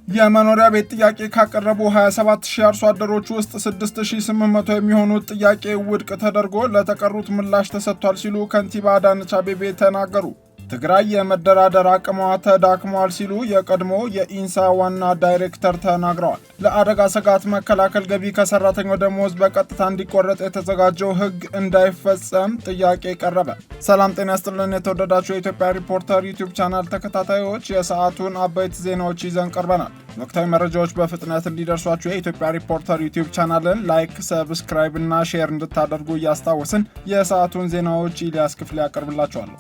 የመኖሪያ ቤት ጥያቄ ካቀረቡ 27000 አርሶ አደሮች ውስጥ 6800 የሚሆኑት ጥያቄ ውድቅ ተደርጎ ለተቀሩት ምላሽ ተሰጥቷል ሲሉ ከንቲባ አዳነች አቤቤ ተናገሩ። ትግራይ የመደራደር አቅሟ ተዳክሟል ሲሉ የቀድሞ የኢንሳ ዋና ዳይሬክተር ተናግረዋል። ለአደጋ ስጋት መከላከል ገቢ ከሰራተኛው ደሞዝ በቀጥታ እንዲቆረጥ የተዘጋጀው ሕግ እንዳይፈጸም ጥያቄ ቀረበ። ሰላም ጤና ይስጥልን የተወደዳችሁ የኢትዮጵያ ሪፖርተር ዩቲዩብ ቻናል ተከታታዮች የሰዓቱን አበይት ዜናዎች ይዘን ቀርበናል። ወቅታዊ መረጃዎች በፍጥነት እንዲደርሷችሁ የኢትዮጵያ ሪፖርተር ዩቲዩብ ቻናልን ላይክ፣ ሰብስክራይብ እና ሼር እንድታደርጉ እያስታወስን የሰዓቱን ዜናዎች ኢሊያስ ክፍሌ ያቀርብላችኋለሁ።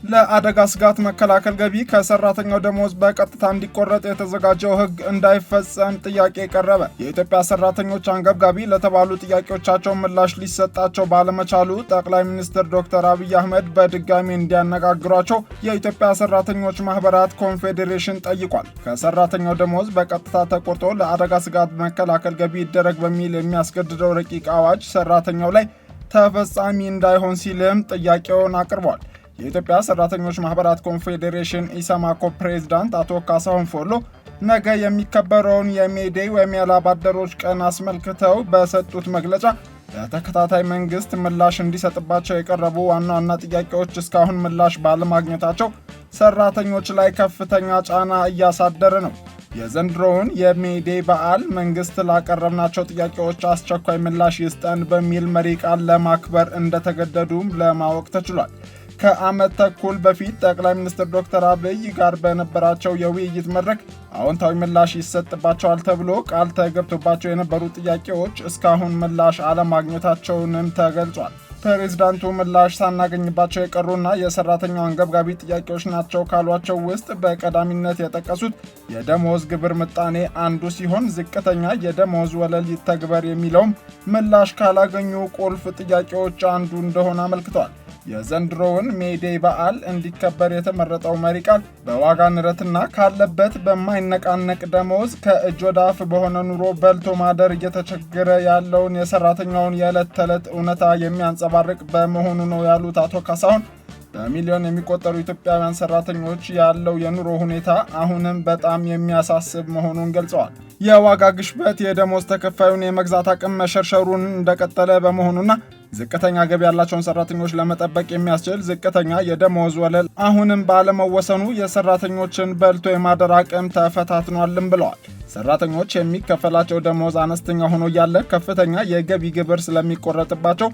ለአደጋ ስጋት መከላከል ገቢ ከሰራተኛው ደሞዝ በቀጥታ እንዲቆረጥ የተዘጋጀው ሕግ እንዳይፈጸም ጥያቄ ቀረበ። የኢትዮጵያ ሰራተኞች አንገብጋቢ ለተባሉ ጥያቄዎቻቸው ምላሽ ሊሰጣቸው ባለመቻሉ ጠቅላይ ሚኒስትር ዶክተር አብይ አህመድ በድጋሚ እንዲያነጋግሯቸው የኢትዮጵያ ሰራተኞች ማህበራት ኮንፌዴሬሽን ጠይቋል። ከሰራተኛው ደሞዝ በቀጥታ ተቆርጦ ለአደጋ ስጋት መከላከል ገቢ ይደረግ በሚል የሚያስገድደው ረቂቅ አዋጅ ሰራተኛው ላይ ተፈጻሚ እንዳይሆን ሲልም ጥያቄውን አቅርቧል። የኢትዮጵያ ሰራተኞች ማህበራት ኮንፌዴሬሽን ኢሰማኮ ፕሬዝዳንት አቶ ካሳሁን ፎሎ ነገ የሚከበረውን የሜዴይ ወይም የላብ አደሮች ቀን አስመልክተው በሰጡት መግለጫ ለተከታታይ መንግስት ምላሽ እንዲሰጥባቸው የቀረቡ ዋና ዋና ጥያቄዎች እስካሁን ምላሽ ባለማግኘታቸው ሰራተኞች ላይ ከፍተኛ ጫና እያሳደረ ነው። የዘንድሮውን የሜዴይ በዓል መንግስት ላቀረብናቸው ጥያቄዎች አስቸኳይ ምላሽ ይስጠን በሚል መሪ ቃል ለማክበር እንደተገደዱም ለማወቅ ተችሏል። ከዓመት ተኩል በፊት ጠቅላይ ሚኒስትር ዶክተር አብይ ጋር በነበራቸው የውይይት መድረክ አዎንታዊ ምላሽ ይሰጥባቸዋል ተብሎ ቃል ተገብቶባቸው የነበሩ ጥያቄዎች እስካሁን ምላሽ አለማግኘታቸውንም ተገልጿል። ፕሬዝዳንቱ ምላሽ ሳናገኝባቸው የቀሩና የሰራተኛው አንገብጋቢ ጥያቄዎች ናቸው ካሏቸው ውስጥ በቀዳሚነት የጠቀሱት የደሞዝ ግብር ምጣኔ አንዱ ሲሆን ዝቅተኛ የደሞዝ ወለል ይተግበር የሚለውም ምላሽ ካላገኙ ቁልፍ ጥያቄዎች አንዱ እንደሆነ አመልክተዋል። የዘንድሮውን ሜዴይ በዓል እንዲከበር የተመረጠው መሪ ቃል በዋጋ ንረትና ካለበት በማይነቃነቅ ደሞዝ ከእጅ ወደ አፍ በሆነ ኑሮ በልቶ ማደር እየተቸገረ ያለውን የሰራተኛውን የዕለት ተዕለት እውነታ የሚያንጸባርቅ በመሆኑ ነው ያሉት አቶ ካሳሁን በሚሊዮን የሚቆጠሩ ኢትዮጵያውያን ሰራተኞች ያለው የኑሮ ሁኔታ አሁንም በጣም የሚያሳስብ መሆኑን ገልጸዋል። የዋጋ ግሽበት የደሞዝ ተከፋዩን የመግዛት አቅም መሸርሸሩን እንደቀጠለ በመሆኑና ዝቅተኛ ገቢ ያላቸውን ሰራተኞች ለመጠበቅ የሚያስችል ዝቅተኛ የደሞዝ ወለል አሁንም ባለመወሰኑ የሰራተኞችን በልቶ የማደር አቅም ተፈታትኗልም ብለዋል። ሰራተኞች የሚከፈላቸው ደሞዝ አነስተኛ ሆኖ እያለ ከፍተኛ የገቢ ግብር ስለሚቆረጥባቸው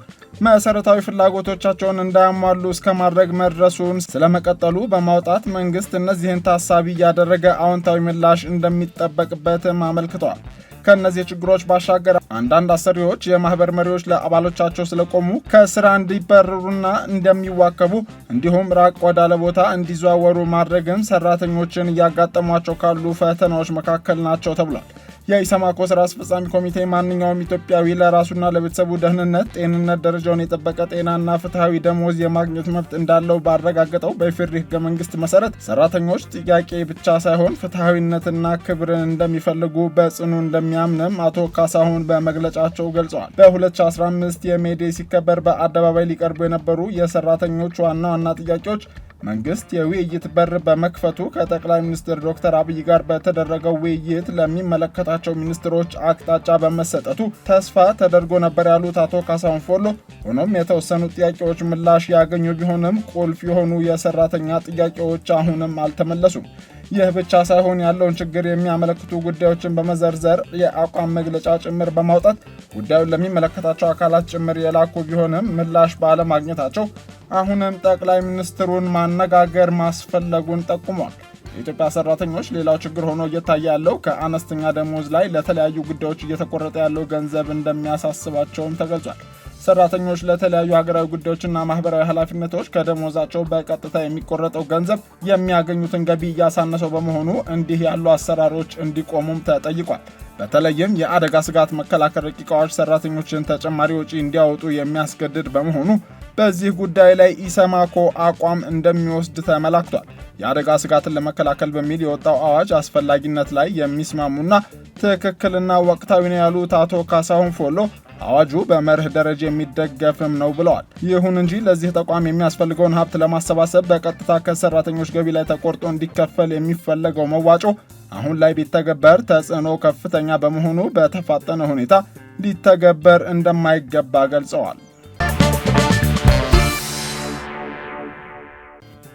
መሰረታዊ ፍላጎቶቻቸውን እንዳያሟሉ እስከ ማድረግ መድረሱን ስለመቀጠሉ በማውጣት መንግስት እነዚህን ታሳቢ ያደረገ አዎንታዊ ምላሽ እንደሚጠበቅበትም አመልክተዋል። ከነዚህ ችግሮች ባሻገር አንዳንድ አሰሪዎች የማህበር መሪዎች ለአባሎቻቸው ስለቆሙ ከስራ እንዲበረሩና እንደሚዋከቡ እንዲሁም ራቅ ወዳለ ቦታ እንዲዘዋወሩ ማድረግም ሰራተኞችን እያጋጠሟቸው ካሉ ፈተናዎች መካከል ናቸው ተብሏል። የኢሰማኮ ስራ አስፈጻሚ ኮሚቴ ማንኛውም ኢትዮጵያዊ ለራሱና ለቤተሰቡ ደህንነት፣ ጤንነት ደረጃውን የጠበቀ ጤናና ፍትሐዊ ደሞዝ የማግኘት መብት እንዳለው ባረጋገጠው በኢፌዴሪ ሕገ መንግስት መሰረት ሰራተኞች ጥያቄ ብቻ ሳይሆን ፍትሐዊነትና ክብርን እንደሚፈልጉ በጽኑ እንደሚያምንም አቶ ካሳሁን በመግለጫቸው ገልጸዋል። በ2015 የሜዴይ ሲከበር በአደባባይ ሊቀርቡ የነበሩ የሰራተኞች ዋና ዋና ጥያቄዎች መንግስት የውይይት በር በመክፈቱ ከጠቅላይ ሚኒስትር ዶክተር አብይ ጋር በተደረገው ውይይት ለሚመለከታቸው ሚኒስትሮች አቅጣጫ በመሰጠቱ ተስፋ ተደርጎ ነበር ያሉት አቶ ካሳሁን ፎሎ፣ ሆኖም የተወሰኑ ጥያቄዎች ምላሽ ያገኙ ቢሆንም ቁልፍ የሆኑ የሰራተኛ ጥያቄዎች አሁንም አልተመለሱም። ይህ ብቻ ሳይሆን ያለውን ችግር የሚያመለክቱ ጉዳዮችን በመዘርዘር የአቋም መግለጫ ጭምር በማውጣት ጉዳዩን ለሚመለከታቸው አካላት ጭምር የላኩ ቢሆንም ምላሽ ባለማግኘታቸው አሁንም ጠቅላይ ሚኒስትሩን ማነጋገር ማስፈለጉን ጠቁሟል። የኢትዮጵያ ሰራተኞች ሌላው ችግር ሆኖ እየታየ ያለው ከአነስተኛ ደሞዝ ላይ ለተለያዩ ጉዳዮች እየተቆረጠ ያለው ገንዘብ እንደሚያሳስባቸውም ተገልጿል። ሰራተኞች ለተለያዩ ሀገራዊ ጉዳዮችና ማህበራዊ ኃላፊነቶች ከደሞዛቸው በቀጥታ የሚቆረጠው ገንዘብ የሚያገኙትን ገቢ እያሳነሰው በመሆኑ እንዲህ ያሉ አሰራሮች እንዲቆሙም ተጠይቋል። በተለይም የአደጋ ስጋት መከላከል ረቂቅ አዋጅ ሰራተኞችን ተጨማሪ ወጪ እንዲያወጡ የሚያስገድድ በመሆኑ በዚህ ጉዳይ ላይ ኢሰማኮ አቋም እንደሚወስድ ተመላክቷል። የአደጋ ስጋትን ለመከላከል በሚል የወጣው አዋጅ አስፈላጊነት ላይ የሚስማሙና ትክክልና ወቅታዊ ነው ያሉት አቶ ካሳሁን ፎሎ አዋጁ በመርህ ደረጃ የሚደገፍም ነው ብለዋል። ይሁን እንጂ ለዚህ ተቋም የሚያስፈልገውን ሀብት ለማሰባሰብ በቀጥታ ከሰራተኞች ገቢ ላይ ተቆርጦ እንዲከፈል የሚፈለገው መዋጮ አሁን ላይ ቢተገበር ተጽዕኖ ከፍተኛ በመሆኑ በተፋጠነ ሁኔታ ሊተገበር እንደማይገባ ገልጸዋል።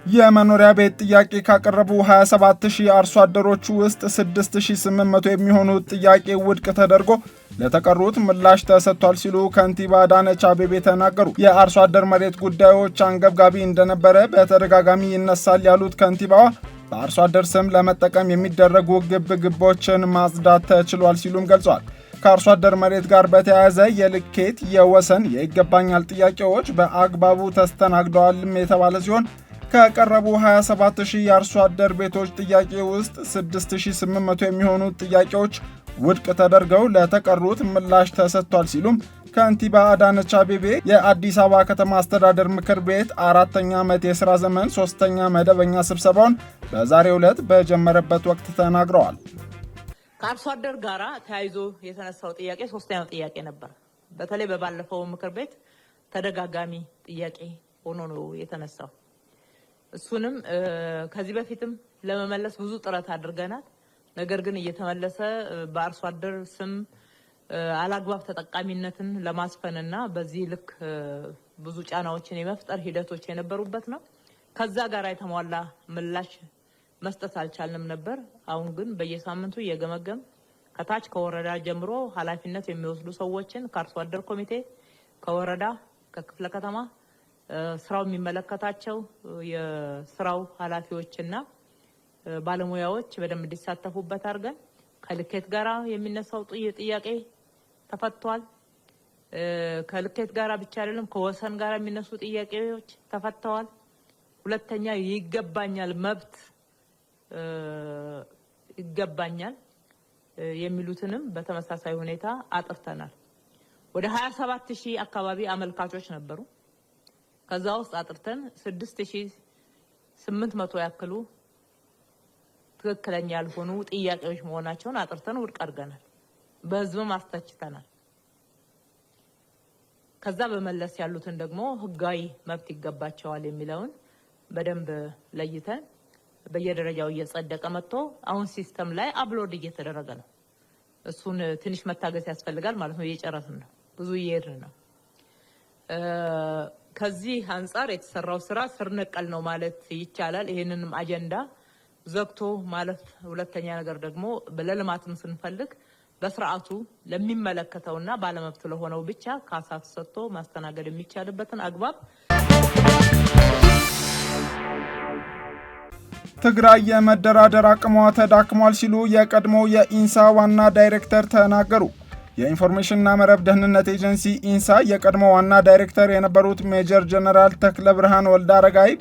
የመኖሪያ ቤት ጥያቄ ካቀረቡ 27000 አርሶ አደሮች ውስጥ 6800 የሚሆኑት ጥያቄ ውድቅ ተደርጎ ለተቀሩት ምላሽ ተሰጥቷል ሲሉ ከንቲባ አዳነች አቤቤ ተናገሩ። የአርሶ አደር መሬት ጉዳዮች አንገብጋቢ እንደነበረ በተደጋጋሚ ይነሳል ያሉት ከንቲባዋ በአርሶ አደር ስም ለመጠቀም የሚደረጉ ግብግቦችን ማጽዳት ተችሏል ሲሉም ገልጸዋል። ከአርሶ አደር መሬት ጋር በተያያዘ የልኬት፣ የወሰን፣ የይገባኛል ጥያቄዎች በአግባቡ ተስተናግደዋልም የተባለ ሲሆን ከቀረቡ 27000 የአርሶ አደር ቤቶች ጥያቄ ውስጥ 6800 የሚሆኑ ጥያቄዎች ውድቅ ተደርገው ለተቀሩት ምላሽ ተሰጥቷል ሲሉም ከንቲባ አዳነች አቤቤ የአዲስ አበባ ከተማ አስተዳደር ምክር ቤት 4ኛ ዓመት የሥራ ዘመን 3ኛ መደበኛ ስብሰባውን በዛሬው ዕለት በጀመረበት ወቅት ተናግረዋል። ከአርሶ አደር ጋራ ተያይዞ የተነሳው ጥያቄ 3ኛው ጥያቄ ነበር። በተለይ በባለፈው ምክር ቤት ተደጋጋሚ ጥያቄ ሆኖ ነው የተነሳው። እሱንም ከዚህ በፊትም ለመመለስ ብዙ ጥረት አድርገናል። ነገር ግን እየተመለሰ በአርሶ አደር ስም አላግባብ ተጠቃሚነትን ለማስፈንና በዚህ ልክ ብዙ ጫናዎችን የመፍጠር ሂደቶች የነበሩበት ነው። ከዛ ጋር የተሟላ ምላሽ መስጠት አልቻልንም ነበር። አሁን ግን በየሳምንቱ እየገመገም ከታች ከወረዳ ጀምሮ ኃላፊነት የሚወስዱ ሰዎችን ከአርሶ አደር ኮሚቴ፣ ከወረዳ፣ ከክፍለ ከተማ ስራው የሚመለከታቸው የስራው ኃላፊዎችና ባለሙያዎች በደንብ እንዲሳተፉበት አድርገን ከልኬት ጋራ የሚነሳው ጥያቄ ተፈቷል። ከልኬት ጋራ ብቻ አይደለም ከወሰን ጋራ የሚነሱ ጥያቄዎች ተፈተዋል። ሁለተኛ ይገባኛል መብት ይገባኛል የሚሉትንም በተመሳሳይ ሁኔታ አጥርተናል። ወደ 27000 አካባቢ አመልካቾች ነበሩ። ከዛ ውስጥ አጥርተን 6800 ያክሉ ትክክለኛ ያልሆኑ ጥያቄዎች መሆናቸውን አጥርተን ውድቅ አድርገናል። በህዝብም አስተችተናል። ከዛ በመለስ ያሉትን ደግሞ ህጋዊ መብት ይገባቸዋል የሚለውን በደንብ ለይተን በየደረጃው እየጸደቀ መጥቶ አሁን ሲስተም ላይ አፕሎድ እየተደረገ ነው። እሱን ትንሽ መታገስ ያስፈልጋል ማለት ነው። እየጨረስን ነው። ብዙ እየሄድን ነው። ከዚህ አንጻር የተሰራው ስራ ስር ነቀል ነው ማለት ይቻላል። ይሄንንም አጀንዳ ዘግቶ ማለት ሁለተኛ ነገር ደግሞ ለልማትም ስንፈልግ በስርዓቱ ለሚመለከተውና ባለመብት ለሆነው ብቻ ካሳ ተሰጥቶ ማስተናገድ የሚቻልበትን አግባብ ትግራይ የመደራደር አቅሟ ተዳክሟል ሲሉ የቀድሞ የኢንሳ ዋና ዳይሬክተር ተናገሩ። የኢንፎርሜሽንና መረብ ደህንነት ኤጀንሲ ኢንሳ የቀድሞ ዋና ዳይሬክተር የነበሩት ሜጀር ጀነራል ተክለ ብርሃን ወልደ አረጋይ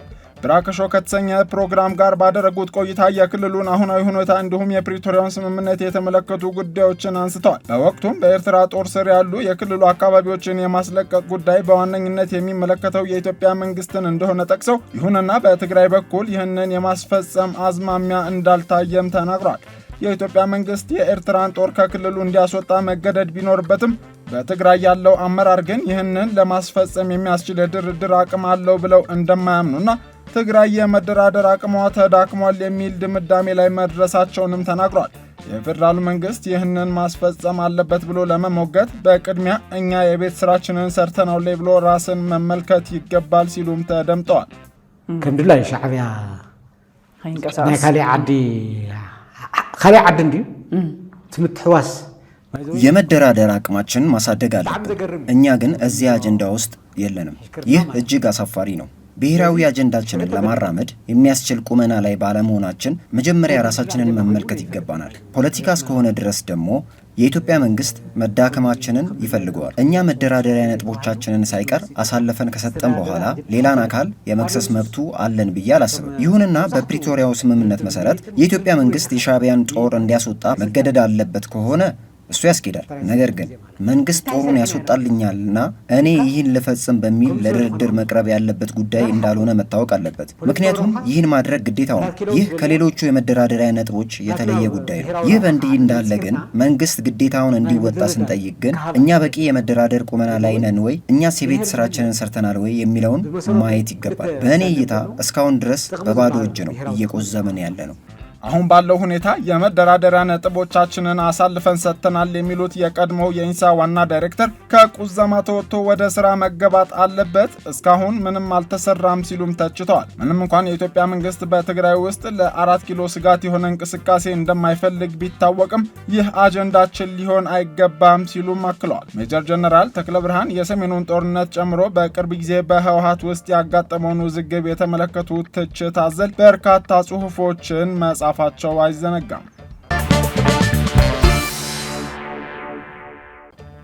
ብራከሾ ከተሰኘ ፕሮግራም ጋር ባደረጉት ቆይታ የክልሉን አሁናዊ ሁኔታ እንዲሁም የፕሪቶሪያውን ስምምነት የተመለከቱ ጉዳዮችን አንስተዋል። በወቅቱም በኤርትራ ጦር ስር ያሉ የክልሉ አካባቢዎችን የማስለቀቅ ጉዳይ በዋነኝነት የሚመለከተው የኢትዮጵያ መንግስትን እንደሆነ ጠቅሰው ይሁንና በትግራይ በኩል ይህንን የማስፈጸም አዝማሚያ እንዳልታየም ተናግሯል። የኢትዮጵያ መንግስት የኤርትራን ጦር ከክልሉ እንዲያስወጣ መገደድ ቢኖርበትም በትግራይ ያለው አመራር ግን ይህንን ለማስፈጸም የሚያስችል የድርድር አቅም አለው ብለው እንደማያምኑና ትግራይ የመደራደር አቅሟ ተዳክሟል የሚል ድምዳሜ ላይ መድረሳቸውንም ተናግሯል። የፌዴራሉ መንግስት ይህንን ማስፈጸም አለበት ብሎ ለመሞገት በቅድሚያ እኛ የቤት ስራችንን ሰርተናል ብሎ ራስን መመልከት ይገባል ሲሉም ተደምጠዋል። ከምድላይ ሻዕቢያ ናይ ካሊ ዓዲ እንዲሁ ትምትሕዋስ የመደራደር አቅማችን ማሳደግ አለብን። እኛ ግን እዚህ አጀንዳ ውስጥ የለንም። ይህ እጅግ አሳፋሪ ነው። ብሔራዊ አጀንዳችንን ለማራመድ የሚያስችል ቁመና ላይ ባለመሆናችን መጀመሪያ ራሳችንን መመልከት ይገባናል። ፖለቲካ እስከሆነ ድረስ ደግሞ የኢትዮጵያ መንግስት መዳከማችንን ይፈልገዋል። እኛ መደራደሪያ ነጥቦቻችንን ሳይቀር አሳልፈን ከሰጠን በኋላ ሌላን አካል የመክሰስ መብቱ አለን ብዬ አላስብም። ይሁንና በፕሪቶሪያው ስምምነት መሰረት የኢትዮጵያ መንግስት የሻዕቢያን ጦር እንዲያስወጣ መገደድ አለበት ከሆነ እሱ ያስኬዳል። ነገር ግን መንግስት ጦሩን ያስወጣልኛልና እኔ ይህን ልፈጽም በሚል ለድርድር መቅረብ ያለበት ጉዳይ እንዳልሆነ መታወቅ አለበት። ምክንያቱም ይህን ማድረግ ግዴታው ነው። ይህ ከሌሎቹ የመደራደሪያ ነጥቦች የተለየ ጉዳይ ነው። ይህ በእንዲህ እንዳለ ግን መንግስት ግዴታውን እንዲወጣ ስንጠይቅ ግን እኛ በቂ የመደራደር ቁመና ላይ ነን ወይ፣ እኛስ የቤት ስራችንን ሰርተናል ወይ የሚለውን ማየት ይገባል። በእኔ እይታ እስካሁን ድረስ በባዶ እጅ ነው እየቆዘምን ያለ ነው። አሁን ባለው ሁኔታ የመደራደሪያ ነጥቦቻችንን አሳልፈን ሰጥተናል የሚሉት የቀድሞው የኢንሳ ዋና ዳይሬክተር ከቁዘማ ተወጥቶ ወደ ስራ መገባት አለበት፣ እስካሁን ምንም አልተሰራም ሲሉም ተችተዋል። ምንም እንኳን የኢትዮጵያ መንግስት በትግራይ ውስጥ ለ4 ኪሎ ስጋት የሆነ እንቅስቃሴ እንደማይፈልግ ቢታወቅም ይህ አጀንዳችን ሊሆን አይገባም ሲሉም አክለዋል። ሜጀር ጀነራል ተክለ ብርሃን የሰሜኑን ጦርነት ጨምሮ በቅርብ ጊዜ በህወሓት ውስጥ ያጋጠመውን ውዝግብ የተመለከቱ ትችት አዘል በርካታ ጽሁፎችን መጻፍ ፋቸው አይዘነጋም።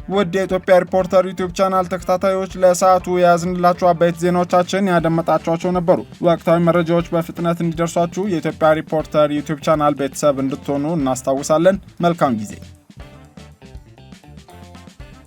ውድ የኢትዮጵያ ሪፖርተር ዩቲዩብ ቻናል ተከታታዮች ለሰዓቱ የያዝንላችሁ አበይት ዜናዎቻችን ያደመጣችኋቸው ነበሩ። ወቅታዊ መረጃዎች በፍጥነት እንዲደርሷችሁ የኢትዮጵያ ሪፖርተር ዩቲዩብ ቻናል ቤተሰብ እንድትሆኑ እናስታውሳለን። መልካም ጊዜ